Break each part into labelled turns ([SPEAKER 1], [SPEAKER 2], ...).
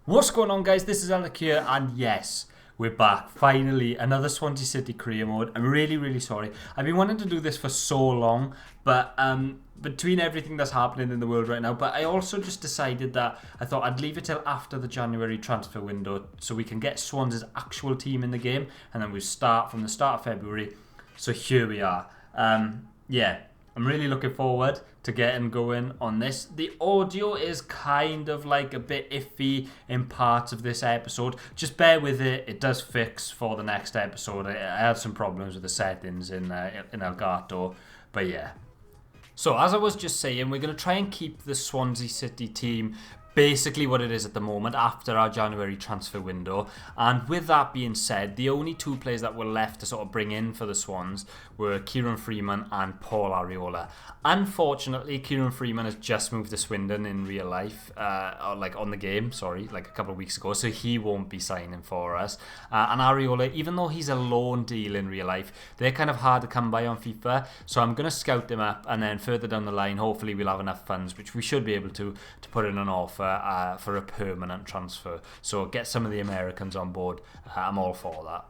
[SPEAKER 1] What's going on, guys? This is Alec here, and yes, we're back. Finally, another Swansea City career mode. I'm really sorry. I've been wanting to do this for so long, but between everything that's happening in the world right now, but I also just decided that I thought I'd leave it till after the January transfer window so we can get Swans' actual team in the game, and then we start from the start of February. So here we are. Yeah. I'm really looking forward to getting going on this. The audio is kind of like a bit iffy in parts of this episode. Just bear with it. It does fix for the next episode. I had some problems with the settings in Elgato, but yeah. So as I was just saying, we're going to try and keep the Swansea City team basically what it is at the moment after our January transfer window. And with that being said, the only two players that were left to sort of bring in for the Swans were Kieran Freeman and Paul Arreola. Unfortunately, Kieran Freeman has just moved to Swindon in real life, like on the game, like a couple of weeks ago, so he won't be signing for us. And Arreola, even though he's a loan deal in real life, they're kind of hard to come by on FIFA, so I'm going to scout them up, and then further down the line, hopefully we'll have enough funds, which we should be able to put in an offer for a permanent transfer. So get some of the Americans on board. I'm all for that.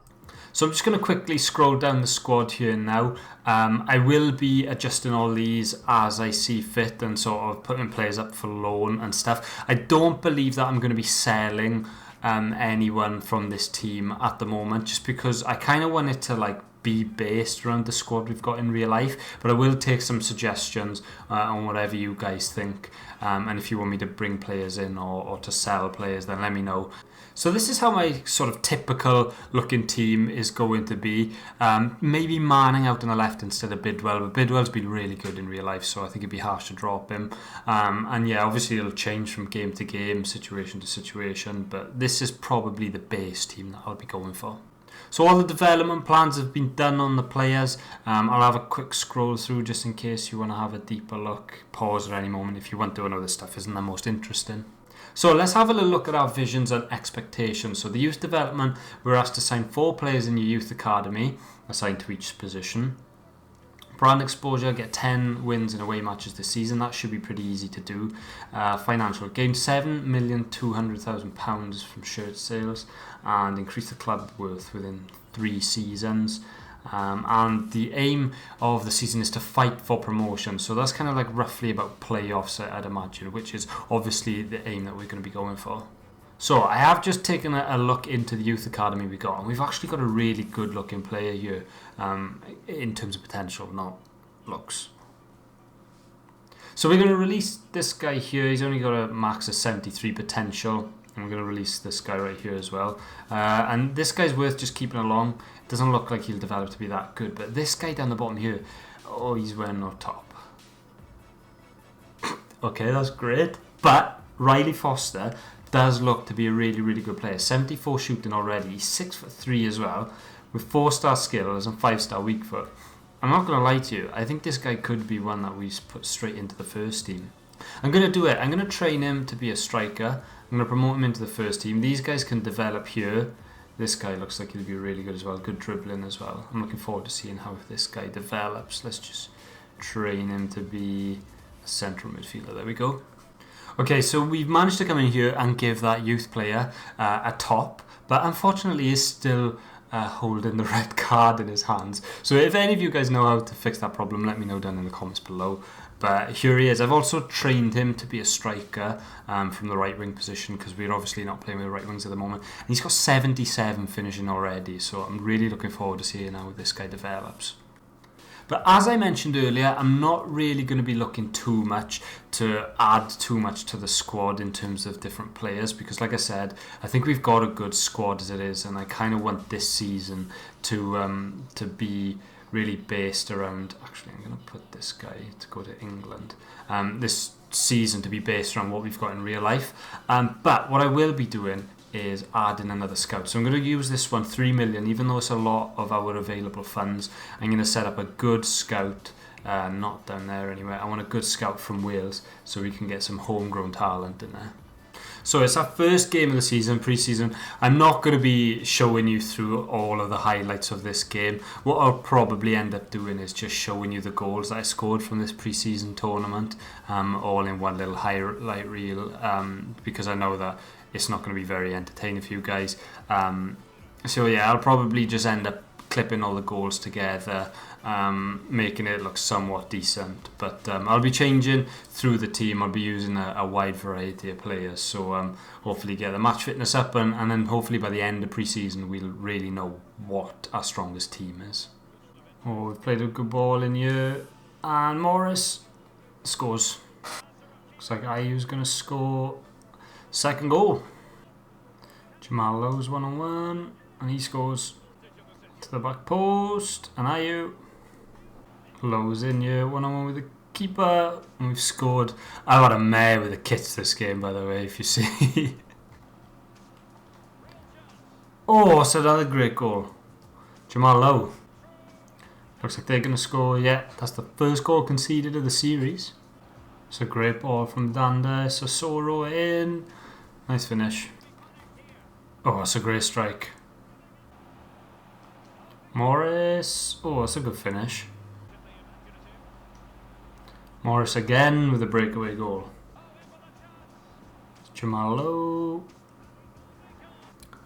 [SPEAKER 1] So I'm just going to quickly scroll down the squad here now. I will be adjusting all these as I see fit and sort of putting players up for loan and stuff. I don't believe that I'm going to be selling anyone from this team at the moment, just because I kind of want it to be based around the squad we've got in real life, but I will take some suggestions on whatever you guys think, and if you want me to bring players in or to sell players, then let me know. So this is how my sort of typical looking team is going to be. Maybe Manning out on the left instead of Bidwell, but Bidwell's been really good in real life, so I think it'd be harsh to drop him. And yeah, obviously it'll change from game to game, situation to situation, but this is probably the base team that I'll be going for. So all the development plans have been done on the players. I'll have a quick scroll through just in case you want to have a deeper look. Pause at any moment if you want to know this stuff isn't the most interesting. So let's have a little look at our visions and expectations. So the youth development, we're asked to sign 4 players in your youth academy, assigned to each position. Brand exposure, get 10 wins in away matches this season. That should be pretty easy to do. Financial, gain £7,200,000 from shirt sales and increase the club worth within 3 seasons. And the aim of the season is to fight for promotion. So that's kind of like roughly about playoffs, I'd imagine, which is obviously the aim that we're going to be going for. So I have just taken a look into the youth academy we got, and we've actually got a really good looking player here in terms of potential, not looks. So we're going to release this guy here. He's only got a max of 73 potential, and we're going to release this guy right here as well. And this guy's worth just keeping along. It doesn't look like he'll develop to be that good, but this guy down the bottom here, oh, he's wearing no top. Okay, that's great, but Riley Foster does look to be a really good player. 74 shooting already. He's 6'3" as well, with 4-star skills and 5-star weak foot. I'm not going to lie to you, I think this guy could be one that we put straight into the first team. I'm going to do it. I'm going to train him to be a striker. I'm going to promote him into the first team. These guys can develop here. This guy looks like he'll be really good as well. Good dribbling as well. I'm looking forward to seeing how this guy develops. Let's just train him to be a central midfielder. There we go. Okay, so we've managed to come in here and give that youth player a top, but unfortunately he's still holding the red card in his hands. So if any of you guys know how to fix that problem, let me know down in the comments below. But here he is. I've also trained him to be a striker from the right wing position, because we're obviously not playing with right wings at the moment. And he's got 77 finishing already, so I'm really looking forward to seeing how this guy develops. But as I mentioned earlier, I'm not really going to be looking too much to add too much to the squad in terms of different players, because like I said, I think we've got a good squad as it is, and I kind of want this season to be really based around, actually I'm going to put this guy to go to England, this season to be based around what we've got in real life, but what I will be doing is adding another scout. So I'm going to use this one, 3 million, even though it's a lot of our available funds. I'm going to set up a good scout, not down there anyway. I want a good scout from Wales so we can get some homegrown talent in there. So it's our first game of the season, pre-season. I'm not going to be showing you through all of the highlights of this game. What I'll probably end up doing is just showing you the goals that I scored from this pre-season tournament, all in one little highlight reel, because I know that it's not going to be very entertaining for you guys. So yeah, I'll probably just end up clipping all the goals together, making it look somewhat decent. But I'll be changing through the team. I'll be using a wide variety of players. So hopefully get the match fitness up, and then hopefully by the end of pre-season we'll really know what our strongest team is. Oh, we've played a good ball in here, and Morris scores. Looks like Ayu's going to score second goal. Jamal Lowe's 1-on-1, and he scores to the back post, and Ayu. Lowe's in here, 1-on-1 with the keeper, and we've scored. I got a mare with the kits this game, by the way, if you see. Oh, it's another great goal. Jamal Lowe. Looks like they're going to score. Yeah, that's the first goal conceded of the series. It's a great ball from Danda. Sosoro in. Nice finish. Oh, that's a great strike. Morris. Oh, that's a good finish. Morris again with a breakaway goal. Jamal Lowe.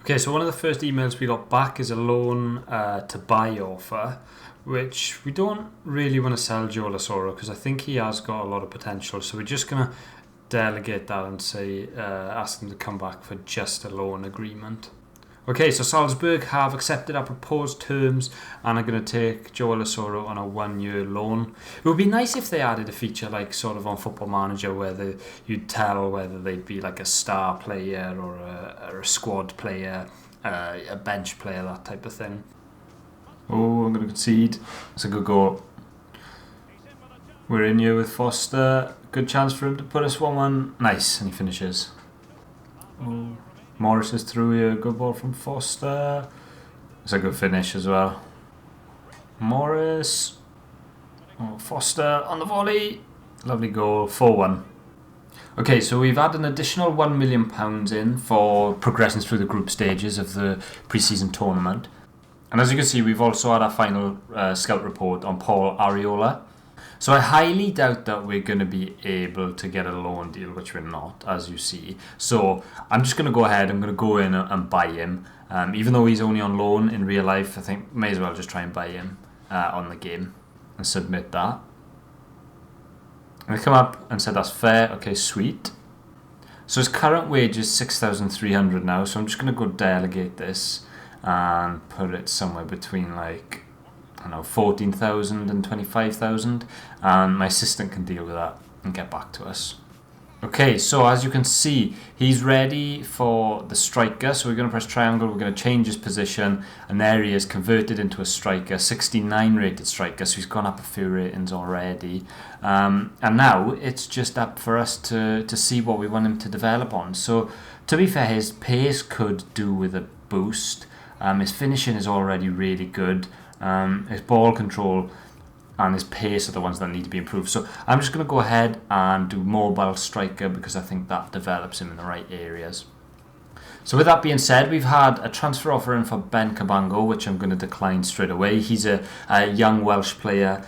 [SPEAKER 1] Okay, so one of the first emails we got back is a loan to buy offer, which we don't really want to sell Joel Asoro because I think he has got a lot of potential. So we're just going to delegate that and say, ask them to come back for just a loan agreement. Okay, so Salzburg have accepted our proposed terms and are going to take Joel Asoro on a 1-year loan. It would be nice if they added a feature like sort of on Football Manager where you'd tell whether they'd be like a star player or a squad player, a bench player, that type of thing. Oh, I'm going to concede. It's a good goal. We're in here with Foster. Good chance for him to put us 1-1. Nice, and he finishes. Oh. Morris is through here. Good ball from Foster. It's a good finish as well. Morris. Oh, Foster on the volley. Lovely goal. 4-1. Okay, so we've had an additional £1 million in for progressing through the group stages of the pre-season tournament. And as you can see, we've also had our final scout report on Paul Arreola. So I highly doubt that we're going to be able to get a loan deal, which we're not, as you see. So I'm just going to go ahead. I'm going to go in and buy him. Even though he's only on loan in real life, I think may as well just try and buy him on the game and submit that. And they come up and said that's fair. Okay, sweet. So his current wage is 6,300 now. So I'm just going to go delegate this and put it somewhere between like, I don't know, 14,000 and 25,000, and my assistant can deal with that and get back to us. Okay, so as you can see, he's ready for the striker. So we're going to press triangle, we're going to change his position, and there he is, converted into a striker, 69 rated striker, so he's gone up a few ratings already. And now it's just up for us to see what we want him to develop on. So to be fair, his pace could do with a boost. His finishing is already really good. His ball control and his pace are the ones that need to be improved. So I'm just going to go ahead and do mobile striker because I think that develops him in the right areas. So with that being said, we've had a transfer offer in for Ben Cabango, which I'm going to decline straight away. He's a young Welsh player,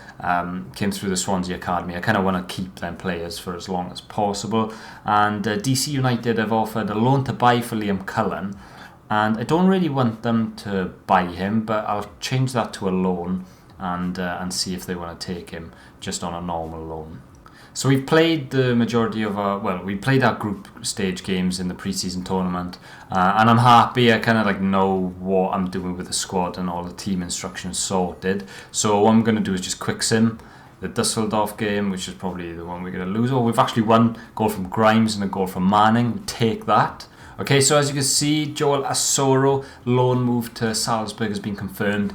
[SPEAKER 1] came through the Swansea Academy. I kind of want to keep them players for as long as possible. And DC United have offered a loan to buy for Liam Cullen. And I don't really want them to buy him, but I'll change that to a loan and see if they want to take him just on a normal loan. So we've played the majority of we played our group stage games in the pre-season tournament, and I'm happy. I kind of like know what I'm doing with the squad and all the team instructions sorted. So what I'm going to do is just quick sim the Dusseldorf game, which is probably the one we're going to lose. Oh, we've actually won. Goal from Grimes and a goal from Manning. We take that. Okay, so as you can see, Joel Asoro loan move to Salzburg has been confirmed.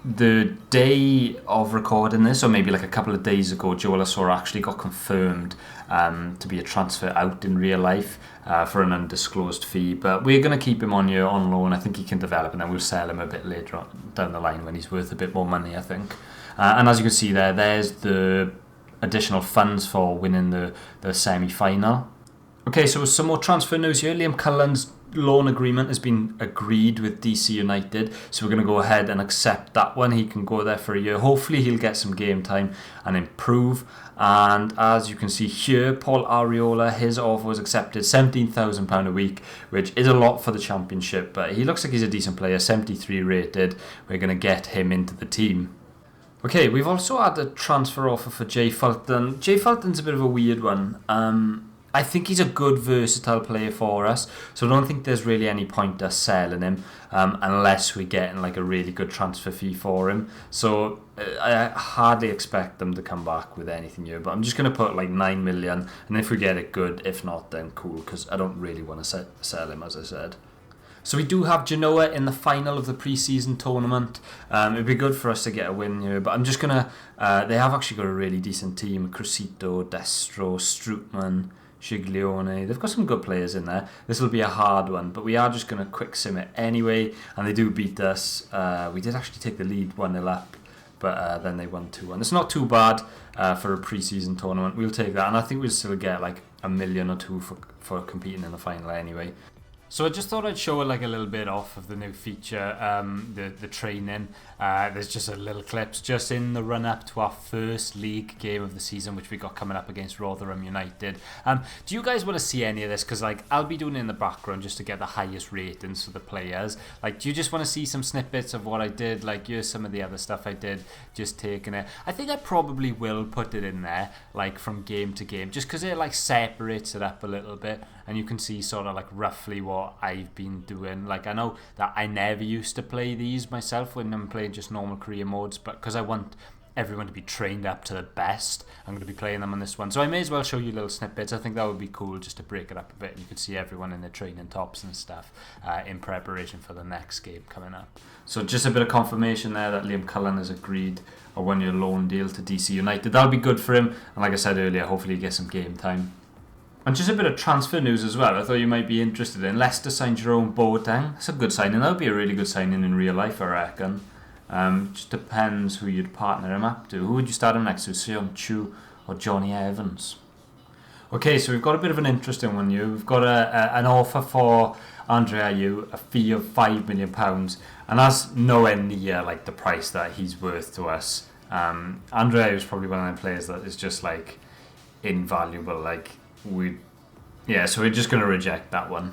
[SPEAKER 1] The day of recording this, or maybe like a couple of days ago, Joel Asoro actually got confirmed to be a transfer out in real life for an undisclosed fee. But we're going to keep him on here on loan. I think he can develop, and then we'll sell him a bit later on down the line when he's worth a bit more money, I think. And as you can see there's the additional funds for winning the semi-final. Okay, so some more transfer news here. Liam Cullen's loan agreement has been agreed with DC United, so we're going to go ahead and accept that one. He can go there for a year. Hopefully he'll get some game time and improve. And as you can see here, Paul Arreola, his offer was accepted, £17,000 a week, which is a lot for the Championship, but he looks like he's a decent player, 73 rated. We're going to get him into the team. Okay, we've also had a transfer offer for Jay Fulton. Jay Fulton's a bit of a weird one. I think he's a good versatile player for us, so I don't think there's really any point us selling him unless we're getting like a really good transfer fee for him. So I hardly expect them to come back with anything here, but I'm just going to put like 9 million, and if we get it, good. If not, then cool, because I don't really want to sell him, as I said. So we do have Genoa in the final of the pre-season tournament. It'd be good for us to get a win here, but I'm just going to... they have actually got a really decent team. Crusito, Destro, Strootman, Giglione. They've got some good players in there. This will be a hard one, but we are just going to quick sim it anyway, and they do beat us. We did actually take the lead 1-0 up, but then they won 2-1. It's not too bad for a pre-season tournament. We'll take that, and I think we'll still get like $1 million or $2 million for competing in the final anyway. So I just thought I'd show like a little bit off of the new feature, the training. There's just a little clips just in the run up to our first league game of the season, which we got coming up against Rotherham United. Do you guys want to see any of this? Because like I'll be doing it in the background just to get the highest ratings for the players. Like, do you just want to see some snippets of what I did? Like, here's some of the other stuff I did, just taking it. I think I probably will put it in there, like from game to game, just because it like separates it up a little bit, and you can see sort of like roughly what I've been doing. Like, I know that I never used to play these myself when I'm playing just normal career modes, but because I want everyone to be trained up to the best, I'm going to be playing them on this one. So I may as well show you little snippets. I think that would be cool just to break it up a bit, and you can see everyone in their training tops and stuff in preparation for the next game coming up. So just a bit of confirmation there that Liam Cullen has agreed a 1-year loan deal to DC United. That'll be good for him, and like I said earlier, hopefully he gets some game time. And just a bit of transfer news as well, I thought you might be interested in. Leicester signed Jerome Boateng. That's a good signing. That would be a really good signing in real life, I reckon. Just depends who you'd partner him up to. Who would you start him next to, Seon Chu or Johnny Evans? Okay, so we've got a bit of an interesting one here. We've got an offer for Arreola, a fee of £5 million, and that's nowhere near like the price that he's worth to us. Arreola is probably one of the players that is just like invaluable. Like, so we're just going to reject that one.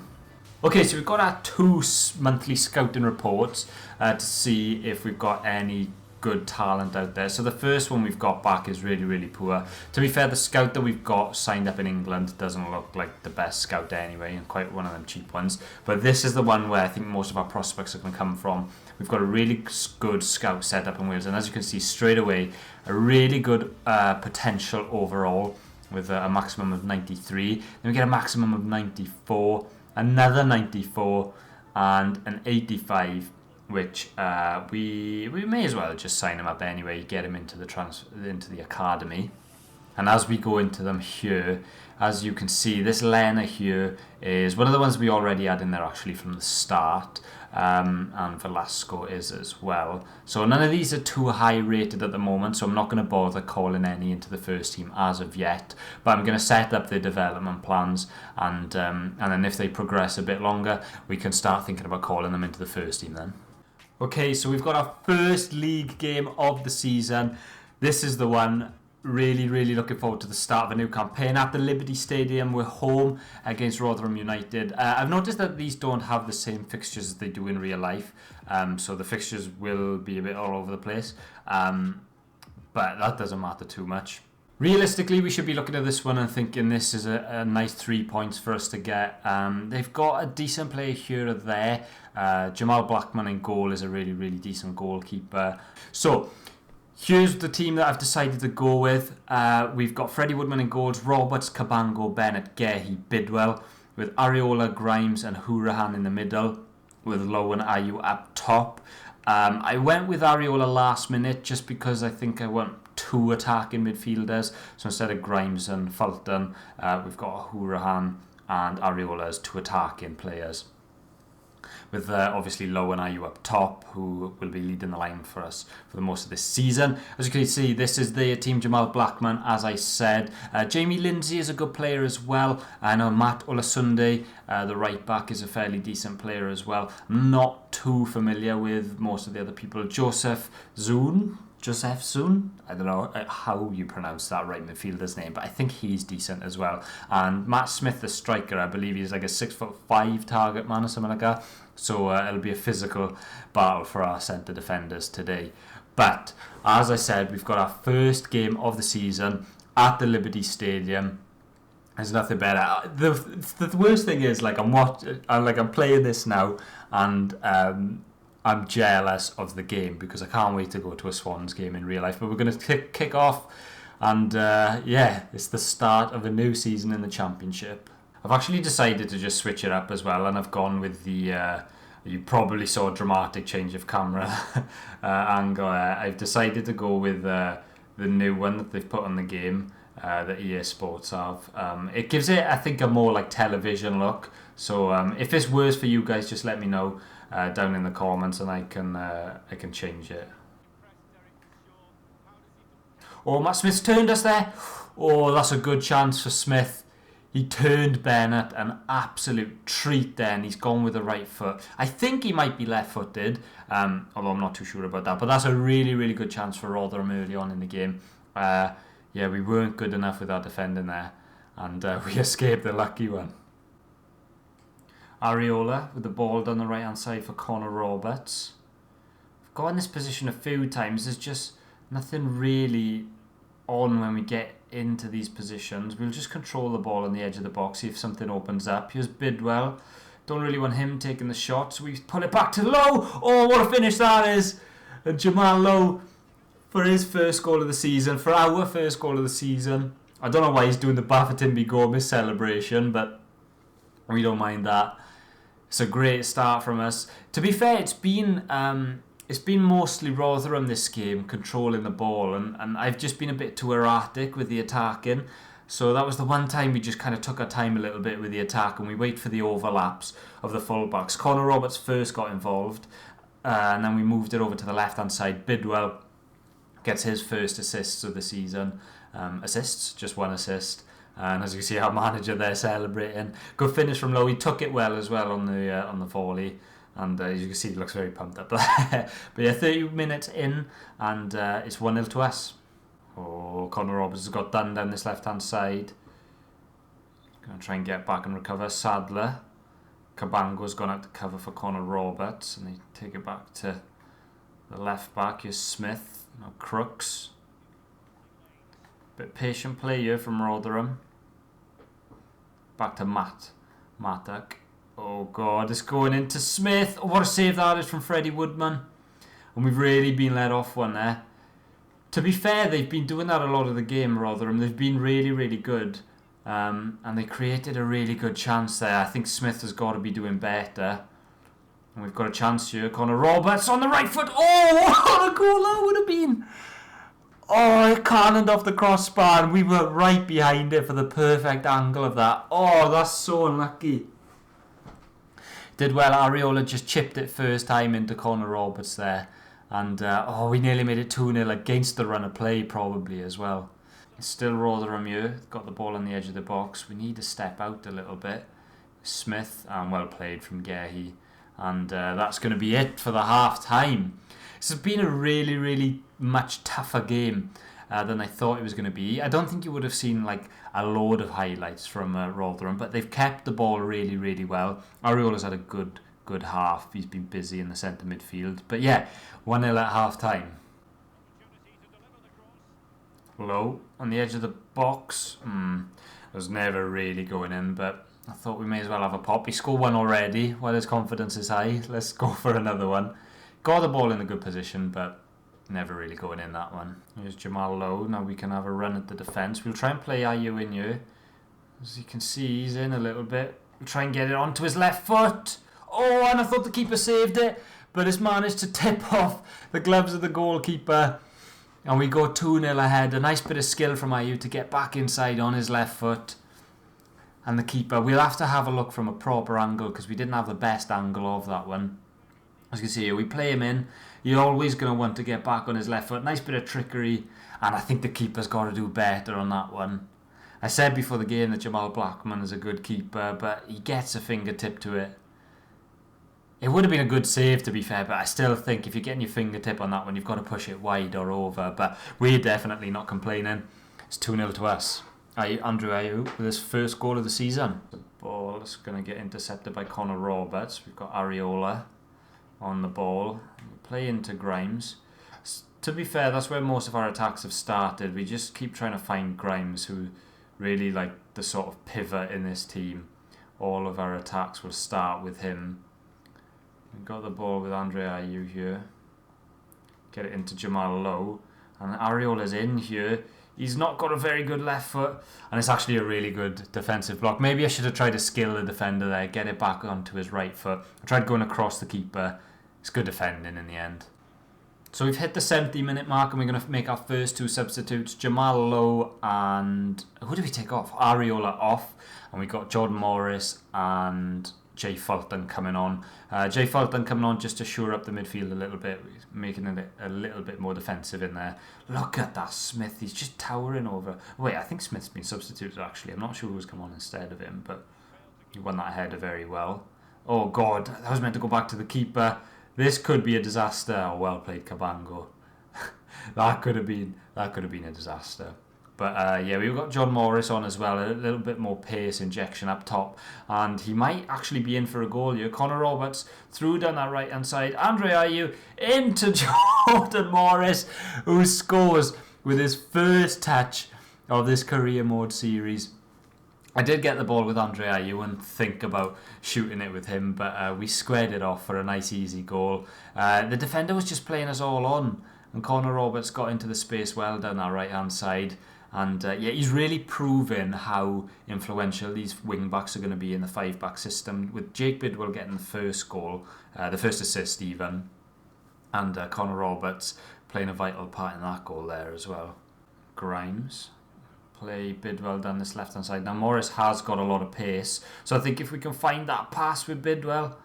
[SPEAKER 1] Okay, so we've got our 2 monthly scouting reports to see if we've got any good talent out there. So the first one we've got back is really, really poor. To be fair, the scout that we've got signed up in England doesn't look like the best scout anyway, and quite one of them cheap ones. But this is the one where I think most of our prospects are going to come from. We've got a really good scout set up in Wales, and as you can see straight away, a really good potential overall, with a maximum of 93. Then we get a maximum of 94, another 94, and an 85, which we may as well just sign him up anyway, get him into the academy. And as we go into them here, as you can see, this Lena here is one of the ones we already had in there actually from the start. And Velasco is as well. So none of these are too high rated at the moment, so I'm not going to bother calling any into the first team as of yet. But I'm going to set up their development plans, and then if they progress a bit longer, we can start thinking about calling them into the first team then. Okay, so we've got our first league game of the season. This is the one. Really, really looking forward to the start of a new campaign at the Liberty Stadium. We're home against Rotherham United. I've noticed that these don't have the same fixtures as they do in real life, so the fixtures will be a bit all over the place, but that doesn't matter too much. Realistically, we should be looking at this one and thinking this is a nice 3 points for us to get. They've got a decent player here or there. Jamal Blackman in goal is a really, really decent goalkeeper. So here's the team that I've decided to go with. We've got Freddie Woodman in goals, Roberts, Cabango, Bennett, Gehi, Bidwell, with Arreola, Grimes and Hourahan in the middle, with Lowe and Ayew up top. I went with Arreola last minute just because I think I want 2 attacking midfielders. So instead of Grimes and Fulton, we've got Hourahan and Arreola as 2 attacking players. with obviously Lowe and Ayew up top, who will be leading the line for us for the most of this season. As you can see, this is their team. Jamal Blackman, as I said. Jamie Lindsay is a good player as well. I know Matt Olasunde, the right back, is a fairly decent player as well. I'm not too familiar with most of the other people. Joseph Zoon, I don't know how you pronounce that right midfielder's name, but I think he's decent as well. And Matt Smith, the striker, I believe he's like a 6'5" target man or something like that. So it'll be a physical battle for our centre defenders today. But as I said, we've got our first game of the season at the Liberty Stadium. There's nothing better. The worst thing is, like, I'm playing this now, and I'm jealous of the game because I can't wait to go to a Swans game in real life. But we're going to kick off, and it's the start of a new season in the Championship. I've actually decided to just switch it up as well, and I've gone with the... you probably saw a dramatic change of camera angle. I've decided to go with the new one that they've put on the game, that EA Sports have. It gives it, I think, a more like television look. So if it's worse for you guys, just let me know down in the comments, and I can change it. Oh, Matt Smith's turned us there. Oh, that's a good chance for Smith. He turned Bennett, an absolute treat there, and he's gone with the right foot. I think he might be left-footed, although I'm not too sure about that. But that's a really, really good chance for Rotherham early on in the game. We weren't good enough with our defending there, and we escaped the lucky one. Arreola with the ball down the right-hand side for Connor Roberts. I've got in this position a few times. There's just nothing really on when we get into these positions. We'll just control the ball on the edge of the box, see if something opens up. Here's Bidwell. Don't really want him taking the shot, so we pull it back to Lowe. Oh, what a finish that is! And Jamal Lowe for his first goal of the season, for our first goal of the season. I don't know why he's doing the Bafferton Gomez celebration, but we don't mind that. It's a great start from us. To be fair, it's been mostly Rotherham this game controlling the ball, and I've just been a bit too erratic with the attacking. So that was the one time we just kind of took our time a little bit with the attack, and we wait for the overlaps of the fullbacks. Connor Roberts first got involved, and then we moved it over to the left-hand side. Bidwell gets his first assists of the season. Just one assist. And as you can see, our manager there celebrating. Good finish from Lowe. He took it well as well on the volley. And as you can see, he looks very pumped up there. But yeah, 30 minutes in, and it's 1-0 to us. Oh, Connor Roberts has got done down this left-hand side. Going to try and get back and recover. Sadler. Cabango's gone out to cover for Connor Roberts. And they take it back to the left back. Here's Smith. Now Crooks. Bit patient play here from Rotherham. Back to Mattock. Oh God, it's going into Smith. Oh, what a save that is from Freddie Woodman. And we've really been let off one there. To be fair, they've been doing that a lot of the game, Rotherham. They've been really, really good. And they created a really good chance there. I think Smith has got to be doing better. And we've got a chance here. Connor Roberts on the right foot. Oh, what a goal that would have been. Oh, it cannoned off the crossbar, and we were right behind it for the perfect angle of that. Oh, that's so unlucky. Did well. Arreola just chipped it first time into Connor Roberts there. And, we nearly made it 2-0 against the run of play probably as well. It's still Rotherham here. Got the ball on the edge of the box. We need to step out a little bit. Smith, and well played from Gehi. And that's going to be it for the half-time. This has been a really, really much tougher game than I thought it was going to be. I don't think you would have seen like a load of highlights from Rotherham, but they've kept the ball really, really well. Arreola's had a good half. He's been busy in the centre midfield. But yeah, 1-0 at half-time. Low on the edge of the box. It was never really going in, but I thought we may as well have a pop. He scored one already while his confidence is high. Let's go for another one. Got the ball in a good position, but never really going in that one. Here's Jamal Lowe. Now we can have a run at the defence. We'll try and play Ayew in here. As you can see, he's in a little bit. We'll try and get it onto his left foot. Oh, and I thought the keeper saved it, but it's managed to tip off the gloves of the goalkeeper. And we go 2-0 ahead. A nice bit of skill from Ayew to get back inside on his left foot. and the keeper. We'll have to have a look from a proper angle because we didn't have the best angle of that one. As you can see here, we play him in. You're always going to want to get back on his left foot. Nice bit of trickery, and I think the keeper's got to do better on that one. I said before the game that Jamal Blackman is a good keeper, but he gets a fingertip to it. It would have been a good save, to be fair, but I still think if you're getting your fingertip on that one, you've got to push it wide or over. But we're definitely not complaining. It's 2-0 to us. Andrew Ayew with his first goal of the season. The ball is going to get intercepted by Connor Roberts. We've got Arreola on the ball. Play into Grimes. To be fair, that's where most of our attacks have started. We just keep trying to find Grimes, who really like the sort of pivot in this team. All of our attacks will start with him. We've got the ball with Andre Ayew here. Get it into Jamal Lowe. And Arreola's in here. He's not got a very good left foot. And it's actually a really good defensive block. Maybe I should have tried to skill the defender there. Get it back onto his right foot. I tried going across the keeper. It's good defending in the end. So we've hit the 70-minute mark and we're going to make our first two substitutes. Jamal Lowe and... who did we take off? Arreola off. And we got Jordan Morris and Jay Fulton coming on. Jay Fulton coming on just to shore up the midfield a little bit, making it a little bit more defensive in there. Look at that Smith. He's just towering over... wait, I think Smith's been substituted actually. I'm not sure who's come on instead of him, but he won that header very well. Oh God, that was meant to go back to the keeper. This could be a disaster. Oh, well played, Cabango. that could have been a disaster. But yeah, we've got John Morris on as well. A little bit more pace injection up top, and he might actually be in for a goal here. Connor Roberts through down that right hand side. Andre Ayew into Jordan Morris, who scores with his first touch of this career mode series. I did get the ball with Andre Ayew and think about shooting it with him, but we squared it off for a nice easy goal. The defender was just playing us all on, and Connor Roberts got into the space well down that right hand side. And yeah, he's really proven how influential these wing backs are going to be in the 5-back system, with Jake Bidwell getting the first goal, the first assist even, and Connor Roberts playing a vital part in that goal there as well. Grimes play Bidwell down this left hand side. Now Morris has got a lot of pace, so I think if we can find that pass with Bidwell,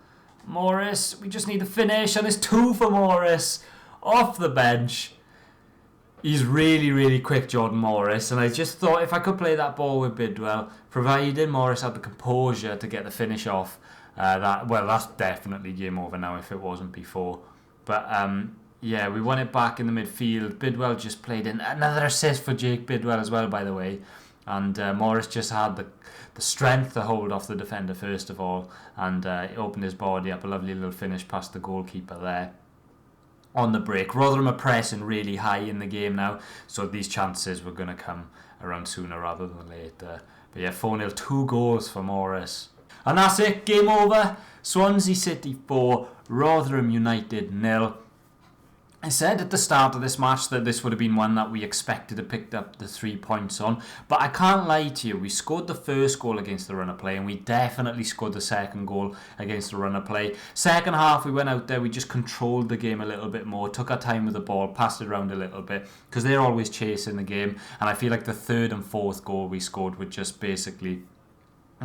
[SPEAKER 1] Morris, we just need to finish, and it's 2 for Morris off the bench. He's really, really quick, Jordan Morris, and I just thought if I could play that ball with Bidwell, providing Morris had the composure to get the finish off, that's definitely game over now if it wasn't before. But yeah, we won it back in the midfield. Bidwell just played in another assist for Jake Bidwell as well, by the way. And Morris just had the strength to hold off the defender first of all, and he opened his body up, a lovely little finish past the goalkeeper there. On the break, Rotherham are pressing really high in the game now, so these chances were going to come around sooner rather than later. But yeah, 4-0, 2 goals for Morris. And that's it, game over. Swansea City 4, Rotherham United 0. I said at the start of this match that this would have been one that we expected to pick up the 3 points on, but I can't lie to you, we scored the first goal against the run of play and we definitely scored the second goal against the run of play. Second half we went out there, we just controlled the game a little bit more, took our time with the ball, passed it around a little bit, because they're always chasing the game, and I feel like the third and fourth goal we scored were just basically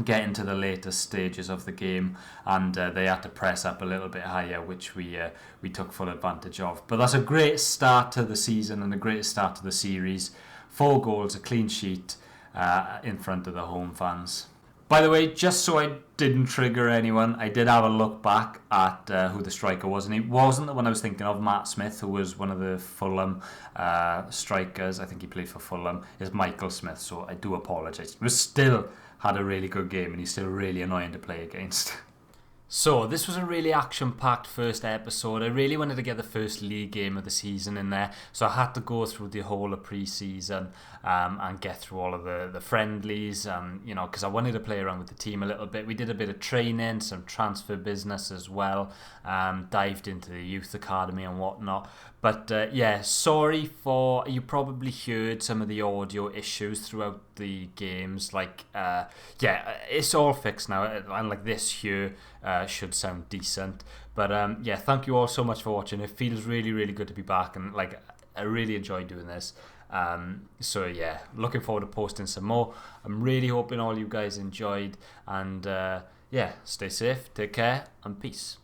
[SPEAKER 1] getting to the later stages of the game, and they had to press up a little bit higher, which we took full advantage of. But that's a great start to the season and a great start to the series. 4 goals, a clean sheet in front of the home fans. By the way, just so I didn't trigger anyone, I did have a look back at who the striker was, and it wasn't the one I was thinking of. Matt Smith, who was one of the Fulham strikers, I think he played for Fulham, is Michael Smith, so I do apologise. He was still had a really good game, and he's still really annoying to play against. So this was a really action-packed first episode. I really wanted to get the first league game of the season in there, so I had to go through the whole of pre-season and get through all of the friendlies, and because I wanted to play around with the team a little bit. We did a bit of training, some transfer business as well, dived into the youth academy and whatnot. But yeah, sorry for, you probably heard some of the audio issues throughout the games. Yeah, it's all fixed now, and like this here should sound decent. But yeah, thank you all so much for watching. It feels really, really good to be back, and I really enjoy doing this. So yeah, looking forward to posting some more. I'm really hoping all you guys enjoyed, and yeah, stay safe, take care, and peace.